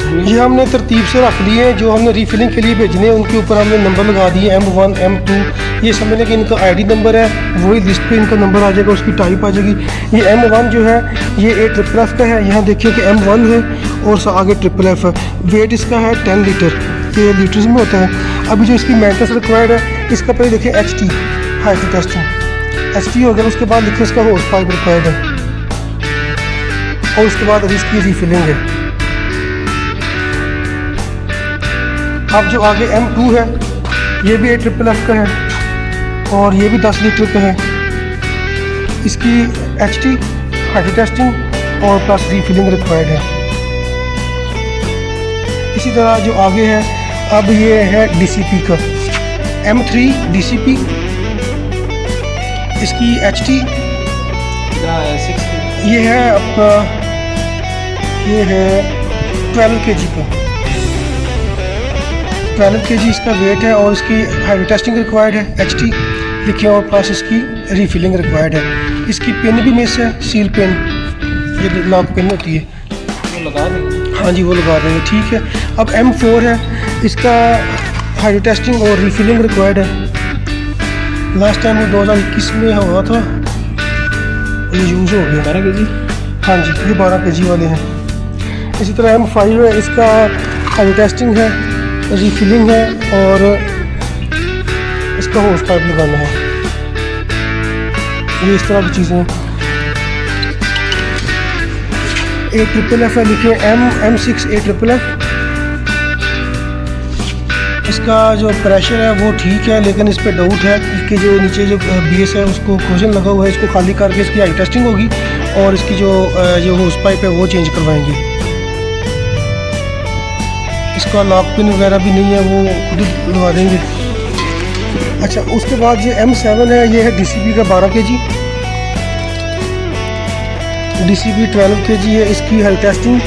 ये हमने तरतीब से रख लिए हैं, जो हमने रीफिलिंग के लिए भेजने हैं उनके ऊपर हमने नंबर लगा दिए M1 M2। ये समझने कि इनका आईडी नंबर है, वही लिस्ट पे इनका नंबर आ जाएगा, उसकी टाइप आ जाएगी। ये M1 जो है ये AFFF का है, यहाँ देखिए कि M1 है और आगे FFF है। वेट इसका है 10 लीटर, ये लीटर्स में होता है। अभी जो इसकी मेंटेनेंस रिक्वायर्ड है, इसका पहले देखिए HT हाइड्रो टेस्टिंग HT हो गया, उसके बाद लिखिए इसका हॉर्स पाइप रिक्वायर्ड है और उसके बाद अभी इसकी रीफिलिंग है। अब जो आगे M2 है ये भी AFFF का है और ये भी 10 लीटर का है। इसकी HT हाइड्रो टेस्टिंग और प्लस रीफिलिंग रिक्वायर्ड है। इसी तरह जो आगे है अब ये है DCP का M3 DCP, इसकी HT ये है आपका, ये है 12 kg का, 12 kg इसका वेट है और इसकी हाइड्रो टेस्टिंग रिक्वायर्ड है HT लिखिए और प्लस इसकी रीफिलिंग रिक्वायर्ड है। इसकी पिन भी मिस है, सील पिन, ये लॉक पिन होती है, वो लगा देंगे। हाँ जी वो लगा देंगे, ठीक है। अब M4 है, इसका हाइड्रो टेस्टिंग और रीफिलिंग रिक्वायर्ड है। लास्ट टाइम वो 2021 में हुआ था, ये यूज़ हो गया। 12 kg, हाँ जी ये 12 kg वाले हैं। इसी तरह M5 है, इसका हाइड्रो टेस्टिंग है, रीफिलिंग है और इसका हॉर्स पाइप लगाना है। ये इस तरह की चीज़ें हैं। AFFF है, लिखिए M6 AFFF। इसका जो प्रेशर है वो ठीक है, लेकिन इस पर डाउट है कि जो नीचे जो बेस है उसको क्रोजन लगा हुआ है, इसको खाली करके इसकी हाई टेस्टिंग होगी और इसकी जो हॉर्स पाइप है वो चेंज करवाएंगे। इसका लॉक पिन वगैरह भी नहीं है, वो खुद ही लगा देंगे। अच्छा उसके बाद ये M7 है, ये है DCP का 12 kg, DCP 12 kg है, इसकी हाई टेस्टिंग।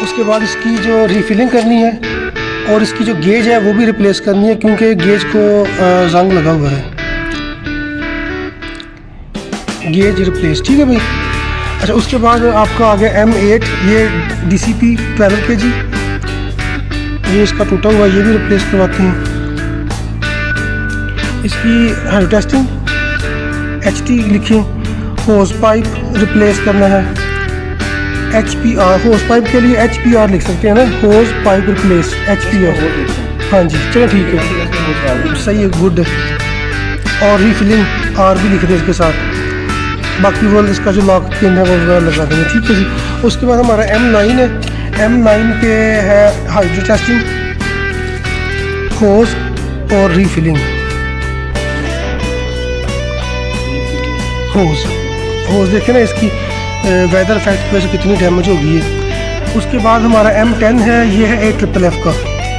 उसके बाद इसकी जो रीफिलिंग करनी है और इसकी जो गेज है वो भी रिप्लेस करनी है, क्योंकि गेज को जंग लगा हुआ है। गेज रिप्लेस, ठीक है भाई। अच्छा उसके बाद आपका आ गया M8, ये DCP 12 kg, ये इसका टूटा हुआ, ये भी रिप्लेस करवाते हैं। इसकी हाइड्रो टेस्टिंग HT लिखें, हॉर्स पाइप रिप्लेस करना है HPR, हॉर्स पाइप के लिए HPR लिख सकते हैं ना, हॉर्स पाइप रिप्लेस HPR। हाँ जी चलो ठीक है, सही है, गुड। और रीफिलिंग R भी लिख दें इसके साथ, बाकी वो इसका जो लॉक पिन है वो वगैरह लगा देंगे, ठीक है जी। उसके बाद हमारा M9 है, M9 पे है हाइड्रो टेस्टिंग, हॉर्स और रीफिलिंग। हॉर्स देखें ना, इसकी वेदर इफेक्ट की वजह से कितनी डैमेज हो गई है। उसके बाद हमारा M10 है, ये है AFFF का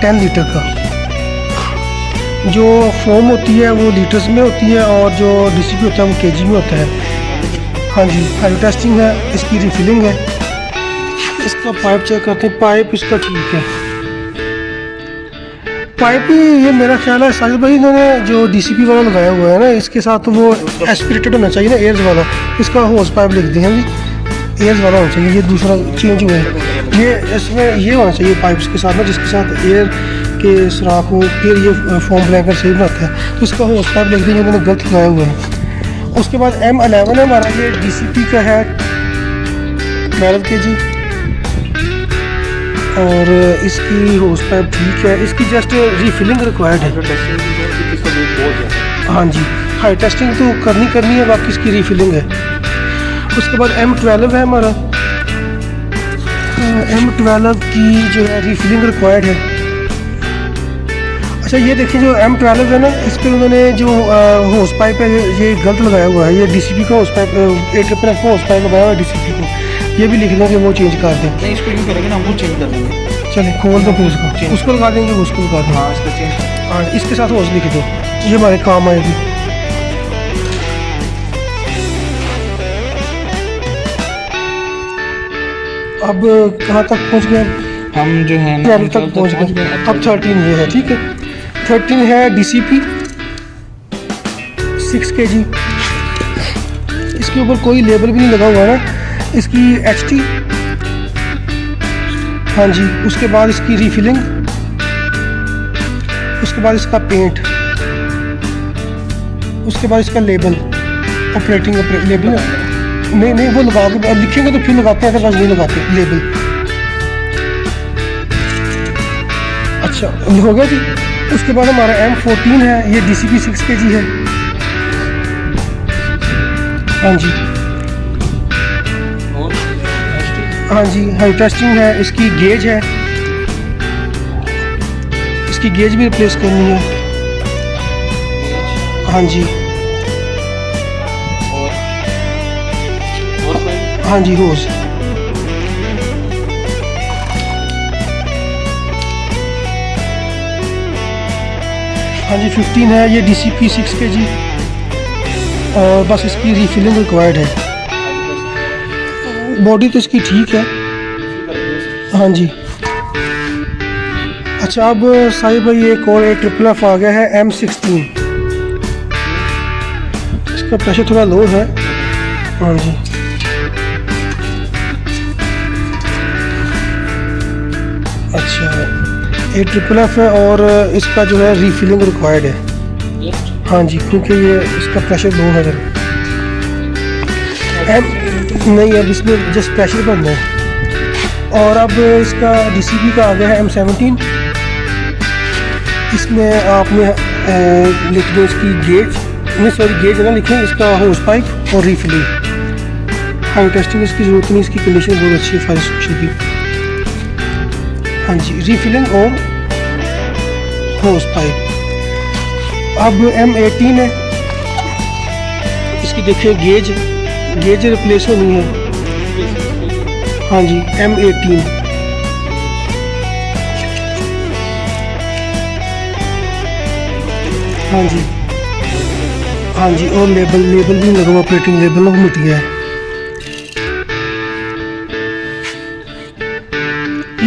10 लीटर का। जो फोम होती है वो लीटर्स में होती है और जो DCP होता है वो kg में होता है। हाँ जी हाइड्रो टेस्टिंग है, इसकी रीफिलिंग है। इसका पाइप चेक करते हैं, पाइप इसका ठीक है। पाइप ही ये मेरा ख्याल है साजिद भाई इन्होंने जो DCP वाला लगाया हुआ है ना, इसके साथ वो एस्पिरेटेड होना चाहिए ना, एयर्स वाला। इसका हॉर्स पाइप लिख दिए हैं जी, एयर्स वाला होना चाहिए, ये दूसरा चेंज हुआ है। ये इसमें ये होना चाहिए पाइप्स के साथ ना, जिसके साथ एयर के सुराख हो, फिर ये फॉर्म ब्लैंकर सही बनाता है। तो इसका हॉर्स पाइप लिख दिया, इन्होंने गलत लगाया हुआ है। उसके बाद M11 है हमारा, ये DCP का है 12 kg और इसकी हॉर्स पाइप ठीक है, इसकी जस्ट रीफिलिंग रिक्वायर्ड है। हाँ जी हाई टेस्टिंग तो करनी है, बाकी इसकी रीफिलिंग है। उसके बाद M12 है हमारा, M12 की जो है रीफिलिंग रिक्वायर्ड है। अच्छा ये देखिए जो M12 है ना, इस पर उन्होंने जो हॉर्स पाइप है ये गलत लगाया हुआ है, ये DCP का हॉर्स पाइप AFFF का हॉर्स पाइप लगाया हुआ है DCP को, ये भी लिख दें कि वो चेंज कर दें। नहीं इसको यूँ करेंगे ना, हम कुछ चेंज कर देंगे। चलिए खोल दो फिर उसको लगा देंगे, उसको लगा देंगे। हाँ इसका चेंज, हाँ इसके साथ हॉर्स लिख दो, ये हमारे काम आएगी। अब कहाँ तक पहुँच गए हम जो है 12 तक पहुँच गए। अब 13 ये है, ठीक है। 13 है DCP 6 kg, इसके ऊपर कोई लेबल भी नहीं लगा हुआ है ना, इसकी HT, हाँ जी, उसके बाद इसकी रीफिलिंग, उसके बाद इसका पेंट, उसके बाद इसका लेबल, ऑपरेटिंग लेबल नहीं वो लगा के अब लिखेंगे तो फिर लगाते हैं, अदरवाइज नहीं लगाते लेबल। अच्छा हो गया जी। उसके बाद हमारा M14 है, ये DCP 6 kg है, हाँ जी हाँ जी, हाई टेस्टिंग है। इसकी गेज है, इसकी गेज भी रिप्लेस करनी है, हाँ जी हाँ जी होज। हाँ जी 15 है, ये DCP 6 kg, और बस इसकी रीफिलिंग रिक्वायर्ड है। बॉडी तो इसकी ठीक है, हाँ जी। अच्छा अब साहिब भाई एक और FFF आ गया है M16, इसका प्रेशर थोड़ा लो है, हाँ जी अच्छा FFF है, और इसका जो है रीफिलिंग रिक्वायर्ड है, हाँ जी, क्योंकि ये इसका प्रेशर लो है जरा। नहीं अब इसमें जस्ट प्रेशर बनना है। और अब इसका DCP का आ गया है M17, इसमें आपने लिख दो इसकी गेज, नहीं सॉरी गेज ना लिखें, इसका होस पाइप और रीफिलिंग। हाई टेस्टिंग इसकी ज़रूरत नहीं, इसकी कंडीशन बहुत अच्छी है फायर एक्सटिंग्विशर की, हाँ जी, रीफिलिंग और होस पाइप। अब M18 है, इसकी देखिए गेज रिप्लेस होनी है, हाँ जी M18, हाँ जी हाँ जी, और लेबल भी लगा हुआ, ऑपरेटिंग लेबल वो मिट गया है।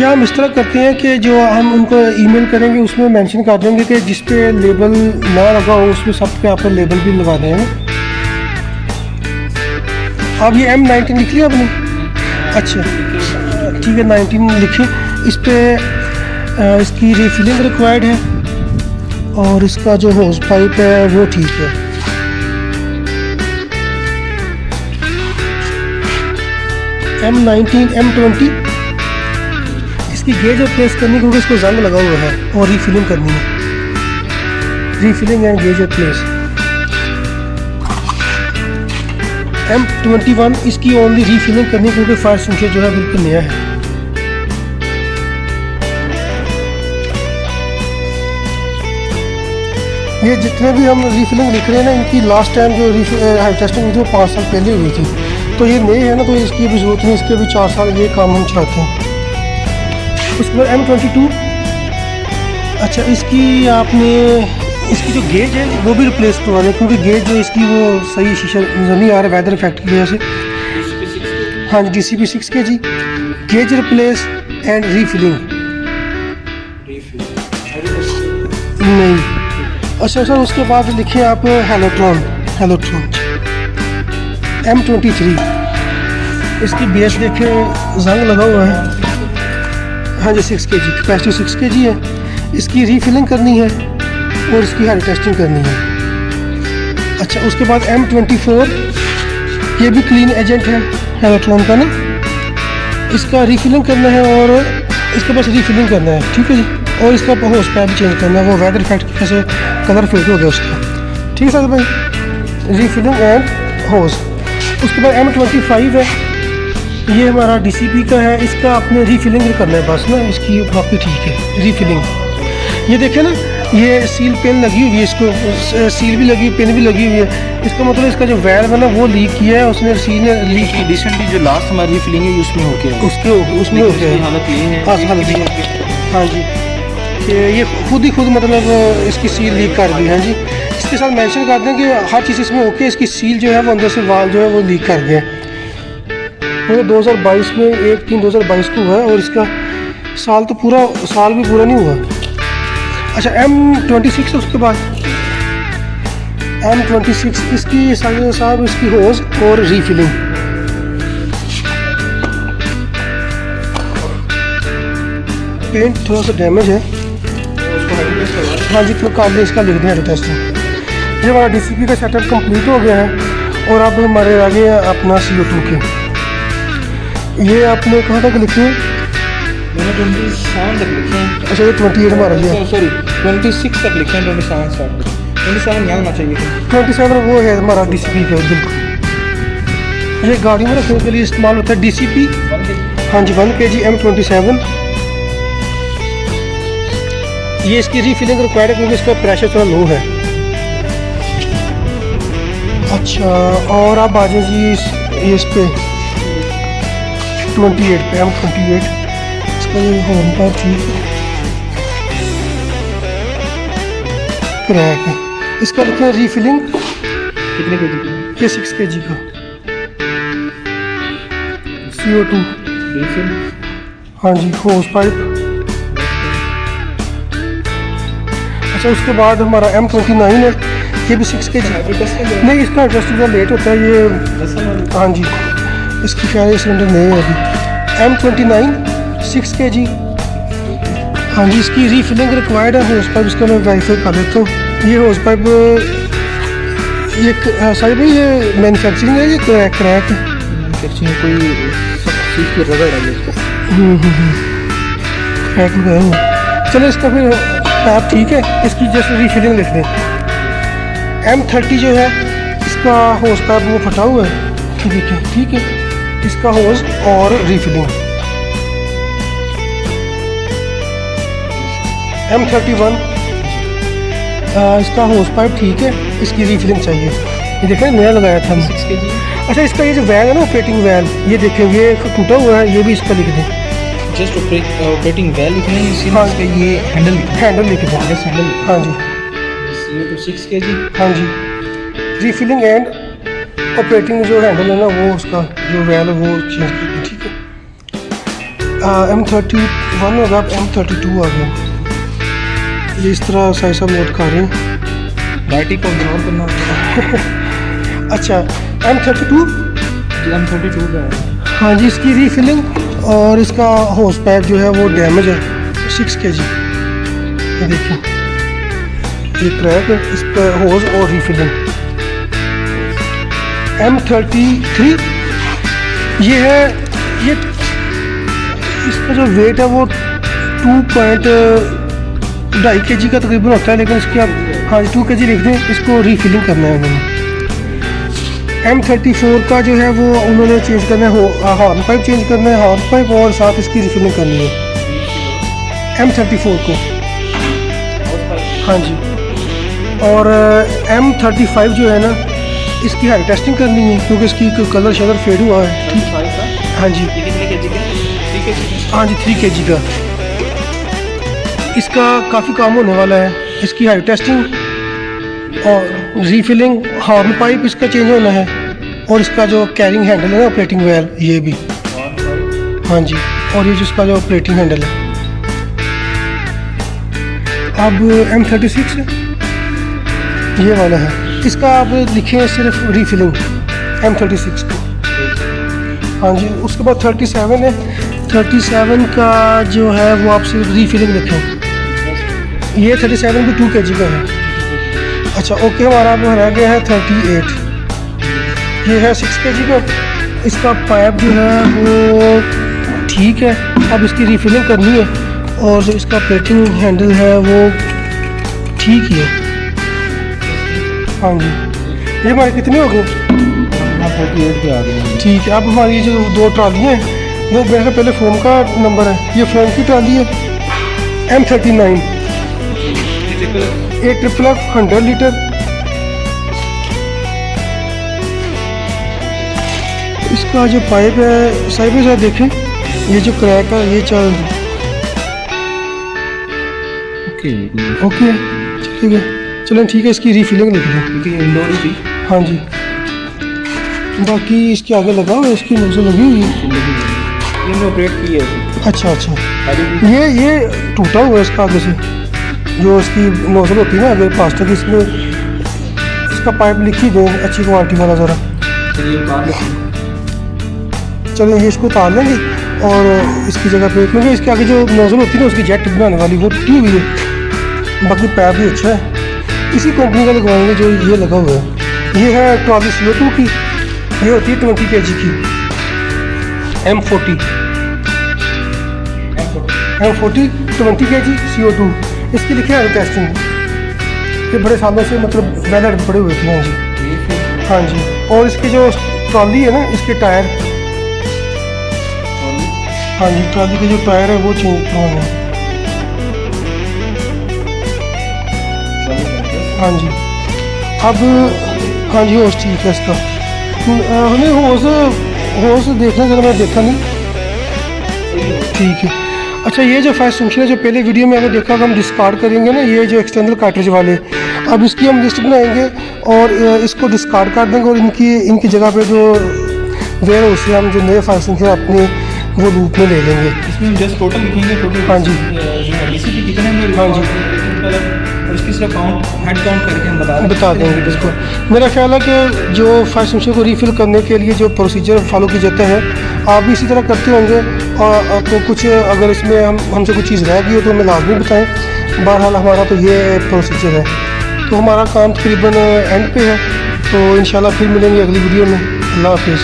या हम इस तरह करते हैं कि जो हम उनको ईमेल करेंगे उसमें मेंशन कर देंगे कि जिस पे लेबल ना लगा हो उसमें सब पे आपको लेबल भी लगा देंगे। अब ये M19 लिख लिया आपने? अच्छा ठीक है 19 लिखिए। इस पे इसकी रीफिलिंग रिक्वायर्ड है और इसका जो होस पाइप है वो ठीक है। M19 M20 इसकी गेज रिप्लेस करनी क्योंकि इसको जंग लगा हुआ है और रीफिलिंग करनी है, refilling and gauge replace. M21 इसकी ओनली रीफिलिंग करनी क्योंकि फायर एक्सटिंग्विशर जो है बिल्कुल नया है। ये जितने भी हम रीफिलिंग लिख रहे हैं ना, इनकी लास्ट टाइम जो हाई टेस्टिंग हुई थी वो 5 साल पहले हुई थी, तो ये नए हैं ना, तो इसकी भी जरूरत नहीं, इसके भी 4 साल ये काम हम चाहते हैं। उसके बाद M22 अच्छा इसकी आपने इसकी जो गेज है वो भी रिप्लेस करवा दें क्योंकि गेज जो इसकी वो सही शीशा नहीं आ रहा वेदर इफेक्ट की वजह से। हाँ जी DCP 6 kg gauge replace and refilling नहीं। अच्छा सर उसके बाद लिखे आप हेलोट्रॉन M23 इसकी बेस देखे जंग लगा हुआ है। हाँ जी 6 kg कैपेसिटी 6 kg है। इसकी रीफिलिंग करनी है और इसकी हाई टेस्टिंग करनी है। अच्छा उसके बाद M24 ये भी क्लीन एजेंट है हेलोट्रॉन का ना, इसका रीफिलिंग करना है और इसके पास रीफिलिंग करना है, ठीक है जी। और इसका होस पाइप भी चेंज करना है, वो वेदर इफेक्ट की वजह से कलर फेड हो गया उसका, ठीक है सर भाई। रीफिलिंग एंड होस। उसके बाद M25 है, ये हमारा DCP का है, इसका आपने रीफिलिंग करना है बस ना, इसकी बाकी ठीक है रीफिलिंग। ये देखें ना ये सील पेन लगी हुई है, इसको सील भी लगी हुई पेन भी लगी हुई है, इसका मतलब इसका जो वाल्व है ना वो लीक किया है उसने, सील ने लीक की। रिसेंटली जो लास्ट हमारी रीफिलिंग है उसमें हो गया, उसमें हो गया हालत ये है। हाँ जी कि ये खुद मतलब इसकी सील लीक कर दी। हाँ जी इसके साथ मेंशन कर दें कि हर चीज़ इसमें ओके, इसकी सील जो है वो अंदर से वाल जो है वो लीक कर गया। वो 2022 में 1/3/2022 को हुआ है और इसका साल तो पूरा साल भी पूरा नहीं हुआ। अच्छा M26 उसके बाद M26 इसकी साहब इसकी होज और रीफिलिंग। पेंट थोड़ा सा डैमेज है। हाँ जी, तो काले इसका लिख दें टेस्ट। ये हमारा DCP का सेटअप कंप्लीट हो गया है और अब हमारे आ गए हैं अपना CO2 के। ये आपने कहाँ तक लिखे हैं? मैंने 27 तक लिखे हैं। अच्छा, ये 28 हमारा ये सॉरी 26 तक लिखे हैं, 27 स्टार्ट 27 यहाँ होना चाहिए था। 27 वो है हमारा DCP का बिल्कुल। ये गाड़ी में रखने के लिए इस्तेमाल होता है DCP। हाँ जी, 1 kg M27। ये इसकी रीफिलिंग रिक्वायर्ड है क्योंकि इसका प्रेशर थोड़ा लो है। अच्छा, और आप आ जाए जी इस पे 28 पे M28। इसका ये हॉर्न पर ठीक क्रैक है। इसका लिखा है रीफिलिंग कितने केजी की? ये 6 kg का CO2। रिफिल। हाँ जी, होस पाइप। अच्छा, उसके बाद हमारा M29 है, ये भी 6 kg। नहीं, इसका एडजस्ट थोड़ा लेट होता है ये। हाँ जी, इसकी शायद सिलेंडर नहीं है अभी। M29 6 kg। हाँ जी, इसकी रीफिलिंग रिक्वायर्ड है। होस पाइप इसका मैं वेरीफाई कर देता हूँ। ये होस पाइप ये सारी भाई ये मैन्युफैक्चरिंग है, ये क्रैक है। मैन्युफैक्चरिंग कोई सख्त चीज़ की रगड़ है इसको। क्रैक लगाया हुआ। चलो, इसका फिर पैप ठीक है, इसकी जस्ट रीफिलिंग लिख दें। M30 जो है इसका होस पाइप वो फटा हुआ है, ये देखिए ठीक है। इसका होस और रीफिलिंग। M31 इसका होस पाइप ठीक है, इसकी रीफिलिंग चाहिए। ये देखें नया लगाया था 6 केजी। अच्छा, इसका ये जो वैल है ना, ऑपरेटिंग वैल, ये देखें ये टूटा हुआ है, ये भी इसका लिख दें। जस्ट ऑपरेटिंग वेल लिखना है इसी हाँ। इसका ये हैंडल लिखना है। हैंडल लिख दें। Just handle. हाँ जी, CO2 6 केजी। हाँ जी। रीफिलिंग एंड ऑपरेटिंग जो हैंडल है ना, वो उसका जो वैल है वो चेंज कर दें, ठीक है। M31 होगा, अब M32 आ गया। ये इस तरह साइज सब नोट कर रहे हैं। राइटिंग को इग्नोर करना होता है। अच्छा, M32। M32 का है। हाँ जी, इसकी रीफिलिंग और इसका होस पाइप जो है वो डैमेज है 6 kg। ये देखिए ये क्रैक है, इस पर होस और रीफिलिंग। M33 ये है, ये इसका जो वेट है वो 2.2 kg का तकरीबन होता है, लेकिन इसकी आप हाँ 2 kg लिख दें। इसको रीफिलिंग करना है उन्होंने। M34 का जो है वो उन्होंने चेंज करना है, हॉर्न पाइप चेंज करना है, हॉर्न पाइप और साथ इसकी रिफिलिंग करनी है M34 को। हाँ जी, और M35 जो है ना, इसकी हाई टेस्टिंग करनी है क्योंकि इसकी कलर शलर फेड हुआ है। ठीक, हाँ जी, हाँ जी 3 kg का। इसका काफ़ी काम होने वाला है। इसकी हाई टेस्टिंग और रीफिलिंग, हॉर्न पाइप इसका चेंज होना है, और इसका जो कैरिंग हैंडल है ना, ऑपरेटिंग वेल, ये भी। हाँ जी, और ये जिसका जो ऑपरेटिंग हैंडल है। अब M36 ये वाला है, इसका आप लिखें सिर्फ रीफिलिंग M36 को। हाँ जी, उसके बाद 37 है। 37 का जो है वो आप सिर्फ रीफिलिंग लिखें। ये 37 भी 2 kg का है। अच्छा ओके, हमारा अब रह गया है 38। ये है 6 kg का। इसका पाइप जो है वो ठीक है, अब इसकी रीफिलिंग करनी है, और जो इसका ऑपरेटिंग हैंडल है वो ठीक ही है। हाँ जी, ये हमारे कितने हो गए? 48 पे आ गए। ठीक है, अब हमारी जो 2 ट्रालियाँ हैं वो मेरे से पहले फोम का नंबर है। ये फोम की ट्राली है M39 8FFF 100 लीटर। इसका जो पाइप है साइड बाई साइड देखें, ये जो क्रैक है ये चल ओके ठीक है। चलें ठीक है, इसकी रीफिलिंग लिख दें क्योंकि ये इंडोर ही थी। हाँ जी, बाकी इसके आगे लगा हुआ है, इसकी नोजल लगी हुई है। ये मैं ऑपरेट की है। अच्छा अच्छा, ये टूटा हुआ है इसका आगे से, जो इसकी नोजल होती है ना आगे प्लास्टिक की, इसमें इसका पाइप लिख ही दें अच्छी क्वालिटी वाला ज़रा। चलिए उतार लेते हैं। चलिए ये इसको उतार लेंगे और इसकी जगह पे क्योंकि इसके आगे जो नोज़ल होती है ना उसकी जेट बनाने वाली वो टूटी हुई है। बाकी पैप भी अच्छा है, इसी कंपनी का लगवाएंगे जो ये लगा हुआ है। ये है ट्रॉली CO2 की, ये होती है 20 kg की M40 20 kg CO2। इसकी लिखे है टेस्टिंग, ये बड़े सालों से मतलब वेदर पड़े हुए थे। हाँ जी, हाँ जी। और इसकी जो ट्रॉली है ना, इसके टायर, हाँ जी, ट्रॉली के जो टायर है वो चेंज करवाने हैं। हाँ जी, अब हाँ जी होश ठीक है इसका। हमें होश देखना जरा, मैं देखा नहीं। ठीक है, अच्छा ये जो फायर एक्सटिंग्विशर है जो पहले वीडियो में आपने देखा हम डिस्कार्ड करेंगे ना, ये जो एक्सटर्नल कार्ट्रिज वाले, अब इसकी हम लिस्ट बनाएंगे और इसको डिस्कार्ड कर देंगे और इनकी जगह पे जो वेयर हाउस से हम जो नए फायर एक्सटिंग्विशर अपने वो लूप में ले लेंगे। इसमें हम जस्ट टोटल लिखेंगे, टोटल हाँ जी, DCP कितने में, हाँ जी, और इसकी सिर्फ हेड काउंट करके हम बता देंगे बिल्कुल। मेरा ख्याल है कि जो फायर एक्सटिंग्विशर को रीफिल करने के लिए जो प्रोसीजर फॉलो की जाता है आप भी इसी तरह करते होंगे, और तो कुछ अगर इसमें हमसे कुछ चीज़ रह गई हो तो हमें लाजमी बताएं। बहरहाल हमारा तो ये प्रोसीजर है, तो हमारा काम तकरीबन एंड पे है, तो इंशाल्लाह फिर मिलेंगे अगली वीडियो में। अल्लाह हाफिज़।